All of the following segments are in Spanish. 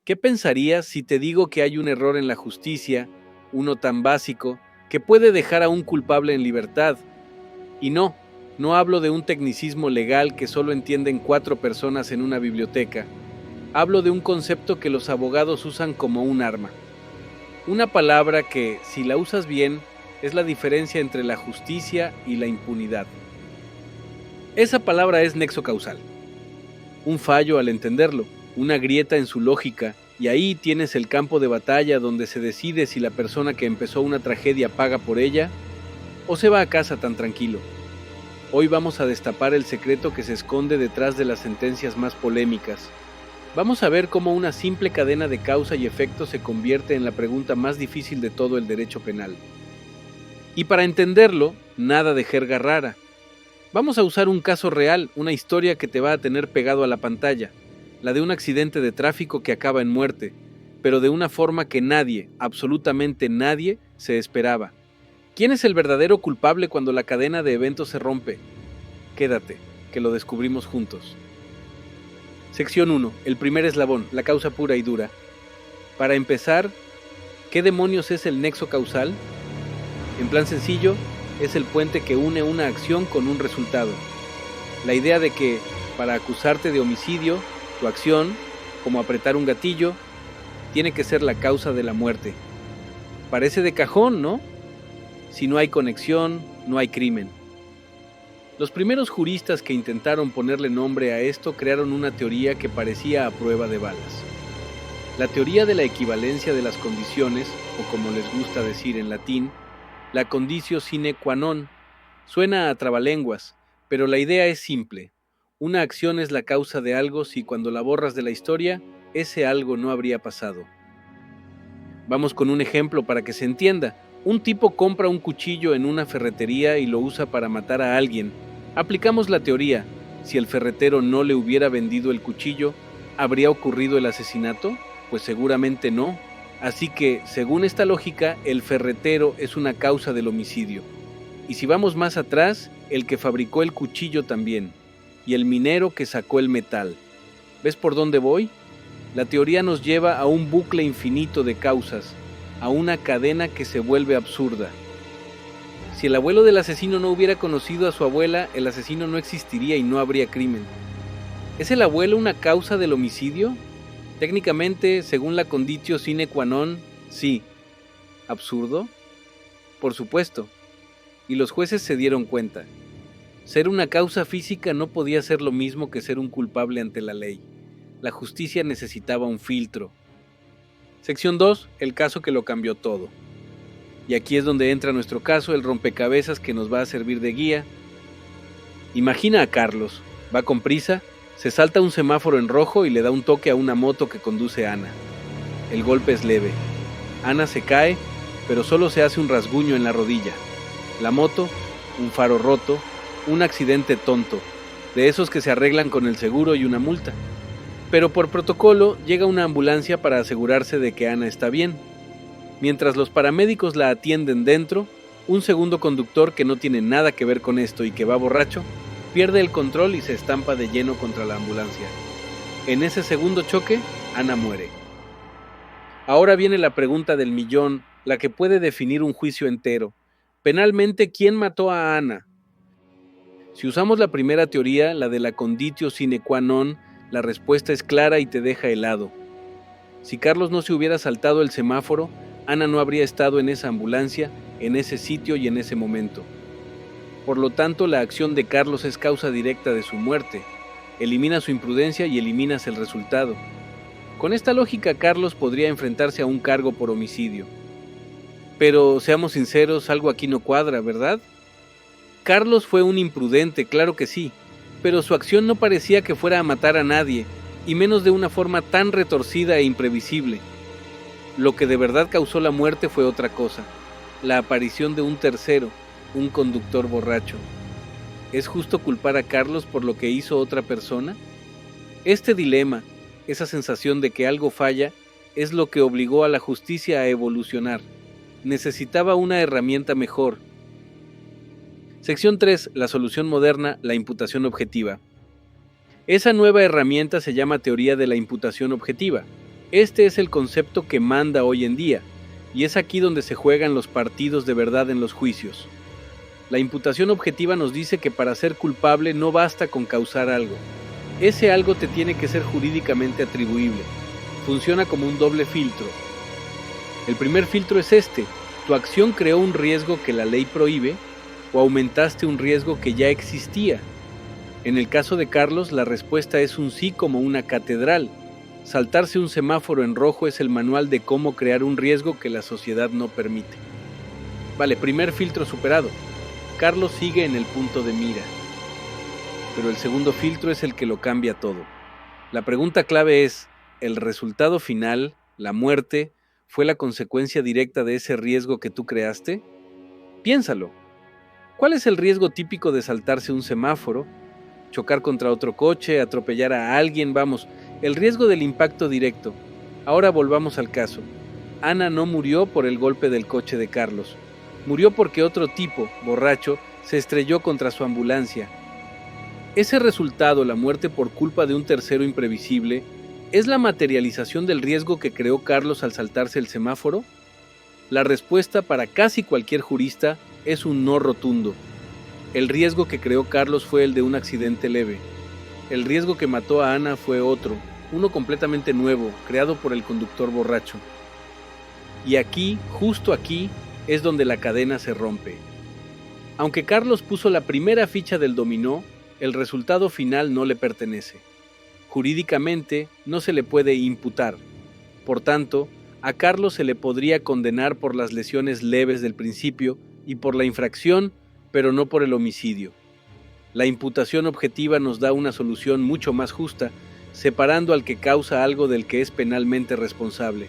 ¿Qué pensarías si te digo que hay un error en la justicia, uno tan básico, que puede dejar a un culpable en libertad? Y no hablo de un tecnicismo legal que solo entienden 4 personas en una biblioteca. Hablo de un concepto que los abogados usan como un arma. Una palabra que, si la usas bien, es la diferencia entre la justicia y la impunidad. Esa palabra es nexo causal. Un fallo al entenderlo, una grieta en su lógica, y ahí tienes el campo de batalla donde se decide si la persona que empezó una tragedia paga por ella o se va a casa tan tranquilo. Hoy vamos a destapar el secreto que se esconde detrás de las sentencias más polémicas. Vamos a ver cómo una simple cadena de causa y efecto se convierte en la pregunta más difícil de todo el derecho penal. Y para entenderlo, nada de jerga rara. Vamos a usar un caso real, una historia que te va a tener pegado a la pantalla, la de un accidente de tráfico que acaba en muerte, pero de una forma que nadie, absolutamente nadie, se esperaba. ¿Quién es el verdadero culpable cuando la cadena de eventos se rompe? Quédate, que lo descubrimos juntos. Sección 1. El primer eslabón, la causa pura y dura. Para empezar, ¿qué demonios es el nexo causal? En plan sencillo, es el puente que une una acción con un resultado. La idea de que, para acusarte de homicidio, tu acción, como apretar un gatillo, tiene que ser la causa de la muerte. Parece de cajón, ¿no? Si no hay conexión, no hay crimen. Los primeros juristas que intentaron ponerle nombre a esto crearon una teoría que parecía a prueba de balas. La teoría de la equivalencia de las condiciones, o como les gusta decir en latín, la conditio sine qua non. Suena a trabalenguas, pero la idea es simple. Una acción es la causa de algo si cuando la borras de la historia, ese algo no habría pasado. Vamos con un ejemplo para que se entienda. Un tipo compra un cuchillo en una ferretería y lo usa para matar a alguien. Aplicamos la teoría. Si el ferretero no le hubiera vendido el cuchillo, ¿habría ocurrido el asesinato? Pues seguramente no. Así que, según esta lógica, el ferretero es una causa del homicidio. Y si vamos más atrás, el que fabricó el cuchillo también. Y el minero que sacó el metal. ¿Ves por dónde voy? La teoría nos lleva a un bucle infinito de causas, a una cadena que se vuelve absurda. Si el abuelo del asesino no hubiera conocido a su abuela, el asesino no existiría y no habría crimen. ¿Es el abuelo una causa del homicidio? Técnicamente, según la conditio sine qua non, sí. ¿Absurdo? Por supuesto. Y los jueces se dieron cuenta. Ser una causa física no podía ser lo mismo que ser un culpable ante la ley. La justicia necesitaba un filtro. Sección 2, el caso que lo cambió todo. Y aquí es donde entra nuestro caso, el rompecabezas que nos va a servir de guía. Imagina a Carlos, va con prisa, se salta un semáforo en rojo y le da un toque a una moto que conduce Ana. El golpe es leve. Ana se cae, pero solo se hace un rasguño en la rodilla. La moto, un faro roto, un accidente tonto, de esos que se arreglan con el seguro y una multa. Pero por protocolo llega una ambulancia para asegurarse de que Ana está bien. Mientras los paramédicos la atienden dentro, un segundo conductor que no tiene nada que ver con esto y que va borracho, pierde el control y se estampa de lleno contra la ambulancia. En ese segundo choque, Ana muere. Ahora viene la pregunta del millón, la que puede definir un juicio entero. Penalmente, ¿quién mató a Ana? Si usamos la primera teoría, la de la conditio sine qua non, la respuesta es clara y te deja helado. Si Carlos no se hubiera saltado el semáforo, Ana no habría estado en esa ambulancia, en ese sitio y en ese momento. Por lo tanto, la acción de Carlos es causa directa de su muerte. Elimina su imprudencia y eliminas el resultado. Con esta lógica, Carlos podría enfrentarse a un cargo por homicidio. Pero, seamos sinceros, algo aquí no cuadra, ¿verdad? Carlos fue un imprudente, claro que sí, pero su acción no parecía que fuera a matar a nadie, y menos de una forma tan retorcida e imprevisible. Lo que de verdad causó la muerte fue otra cosa, la aparición de un tercero, un conductor borracho. ¿Es justo culpar a Carlos por lo que hizo otra persona? Este dilema, esa sensación de que algo falla, es lo que obligó a la justicia a evolucionar. Necesitaba una herramienta mejor. Sección 3. La solución moderna, la imputación objetiva. Esa nueva herramienta se llama teoría de la imputación objetiva. Este es el concepto que manda hoy en día, y es aquí donde se juegan los partidos de verdad en los juicios. La imputación objetiva nos dice que para ser culpable no basta con causar algo. Ese algo te tiene que ser jurídicamente atribuible. Funciona como un doble filtro. El primer filtro es este: ¿tu acción creó un riesgo que la ley prohíbe o aumentaste un riesgo que ya existía? En el caso de Carlos, la respuesta es un sí como una catedral. Saltarse un semáforo en rojo es el manual de cómo crear un riesgo que la sociedad no permite. Vale, primer filtro superado. Carlos sigue en el punto de mira. Pero el segundo filtro es el que lo cambia todo. La pregunta clave es: ¿el resultado final, la muerte, fue la consecuencia directa de ese riesgo que tú creaste? Piénsalo. ¿Cuál es el riesgo típico de saltarse un semáforo? Chocar contra otro coche, atropellar a alguien, vamos, el riesgo del impacto directo. Ahora volvamos al caso. Ana no murió por el golpe del coche de Carlos. Murió porque otro tipo, borracho, se estrelló contra su ambulancia. Ese resultado, la muerte por culpa de un tercero imprevisible, ¿es la materialización del riesgo que creó Carlos al saltarse el semáforo? La respuesta para casi cualquier jurista es un no rotundo. El riesgo que creó Carlos fue el de un accidente leve. El riesgo que mató a Ana fue otro, uno completamente nuevo, creado por el conductor borracho. Y aquí, justo aquí, es donde la cadena se rompe. Aunque Carlos puso la primera ficha del dominó, el resultado final no le pertenece. Jurídicamente, no se le puede imputar. Por tanto, a Carlos se le podría condenar por las lesiones leves del principio y por la infracción, pero no por el homicidio. La imputación objetiva nos da una solución mucho más justa, separando al que causa algo del que es penalmente responsable.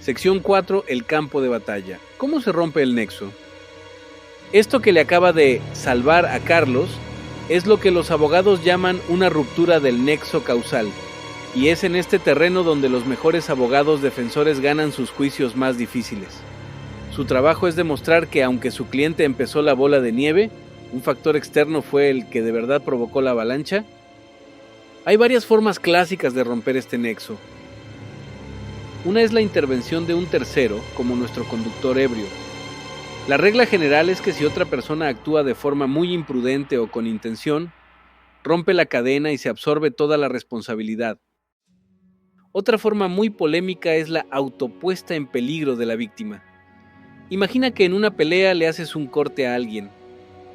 Sección 4. El campo de batalla. ¿Cómo se rompe el nexo? Esto que le acaba de salvar a Carlos es lo que los abogados llaman una ruptura del nexo causal, y es en este terreno donde los mejores abogados defensores ganan sus juicios más difíciles. Su trabajo es demostrar que aunque su cliente empezó la bola de nieve, un factor externo fue el que de verdad provocó la avalancha. Hay varias formas clásicas de romper este nexo. Una es la intervención de un tercero, como nuestro conductor ebrio. La regla general es que si otra persona actúa de forma muy imprudente o con intención, rompe la cadena y se absorbe toda la responsabilidad. Otra forma muy polémica es la autopuesta en peligro de la víctima. Imagina que en una pelea le haces un corte a alguien.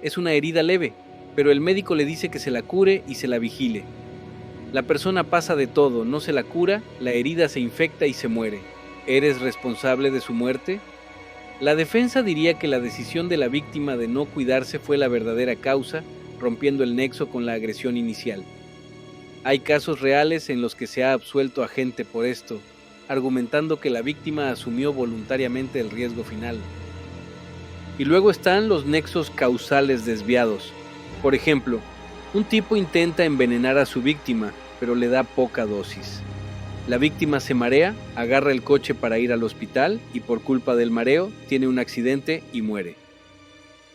Es una herida leve, pero el médico le dice que se la cure y se la vigile. La persona pasa de todo, no se la cura, la herida se infecta y se muere. ¿Eres responsable de su muerte? La defensa diría que la decisión de la víctima de no cuidarse fue la verdadera causa, rompiendo el nexo con la agresión inicial. Hay casos reales en los que se ha absuelto a gente por esto, argumentando que la víctima asumió voluntariamente el riesgo final. Y luego están los nexos causales desviados. Por ejemplo, un tipo intenta envenenar a su víctima, pero le da poca dosis. La víctima se marea, agarra el coche para ir al hospital y por culpa del mareo tiene un accidente y muere.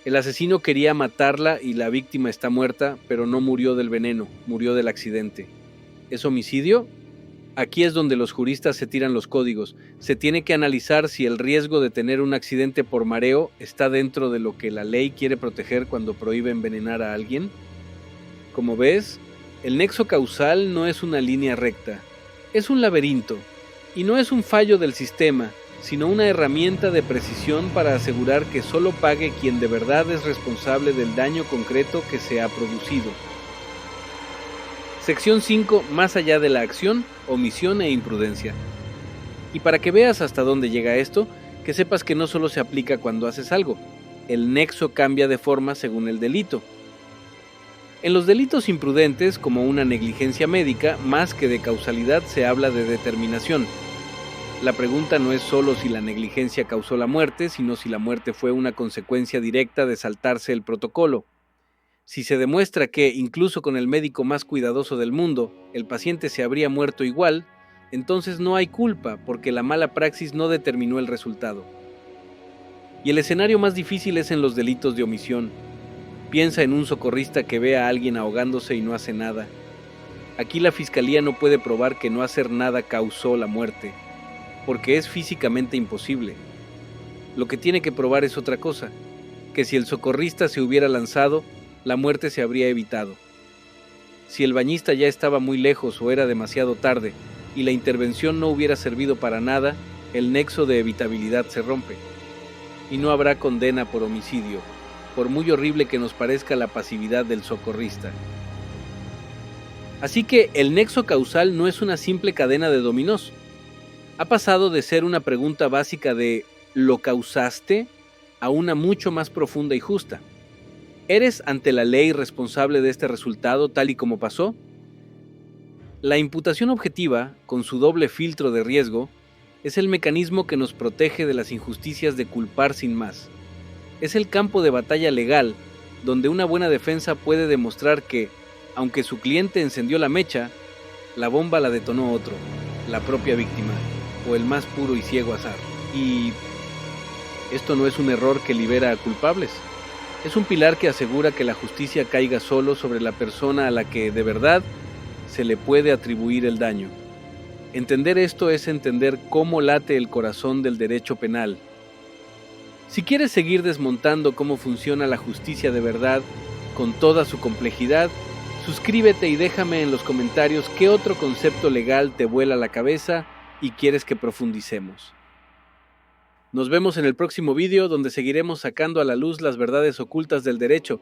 El asesino quería matarla y la víctima está muerta, pero no murió del veneno, murió del accidente. ¿Es homicidio? Aquí es donde los juristas se tiran los códigos. Se tiene que analizar si el riesgo de tener un accidente por mareo está dentro de lo que la ley quiere proteger cuando prohíbe envenenar a alguien. Como ves, el nexo causal no es una línea recta, es un laberinto, y no es un fallo del sistema, sino una herramienta de precisión para asegurar que solo pague quien de verdad es responsable del daño concreto que se ha producido. Sección 5. Más allá de la acción, omisión e imprudencia. Y para que veas hasta dónde llega esto, que sepas que no solo se aplica cuando haces algo, el nexo cambia de forma según el delito. En los delitos imprudentes, como una negligencia médica, más que de causalidad se habla de determinación. La pregunta no es solo si la negligencia causó la muerte, sino si la muerte fue una consecuencia directa de saltarse el protocolo. Si se demuestra que, incluso con el médico más cuidadoso del mundo, el paciente se habría muerto igual, entonces no hay culpa porque la mala praxis no determinó el resultado. Y el escenario más difícil es en los delitos de omisión. Piensa en un socorrista que ve a alguien ahogándose y no hace nada. Aquí la fiscalía no puede probar que no hacer nada causó la muerte, porque es físicamente imposible. Lo que tiene que probar es otra cosa, que si el socorrista se hubiera lanzado, la muerte se habría evitado. Si el bañista ya estaba muy lejos o era demasiado tarde y la intervención no hubiera servido para nada, el nexo de evitabilidad se rompe. Y no habrá condena por homicidio, por muy horrible que nos parezca la pasividad del socorrista. Así que el nexo causal no es una simple cadena de dominós. Ha pasado de ser una pregunta básica de ¿lo causaste? A una mucho más profunda y justa. ¿Eres ante la ley responsable de este resultado tal y como pasó? La imputación objetiva, con su doble filtro de riesgo, es el mecanismo que nos protege de las injusticias de culpar sin más. Es el campo de batalla legal donde una buena defensa puede demostrar que, aunque su cliente encendió la mecha, la bomba la detonó otro, la propia víctima, o el más puro y ciego azar. Y esto no es un error que libera a culpables. Es un pilar que asegura que la justicia caiga solo sobre la persona a la que, de verdad, se le puede atribuir el daño. Entender esto es entender cómo late el corazón del derecho penal. Si quieres seguir desmontando cómo funciona la justicia de verdad, con toda su complejidad, suscríbete y déjame en los comentarios qué otro concepto legal te vuela la cabeza y quieres que profundicemos. Nos vemos en el próximo vídeo donde seguiremos sacando a la luz las verdades ocultas del derecho,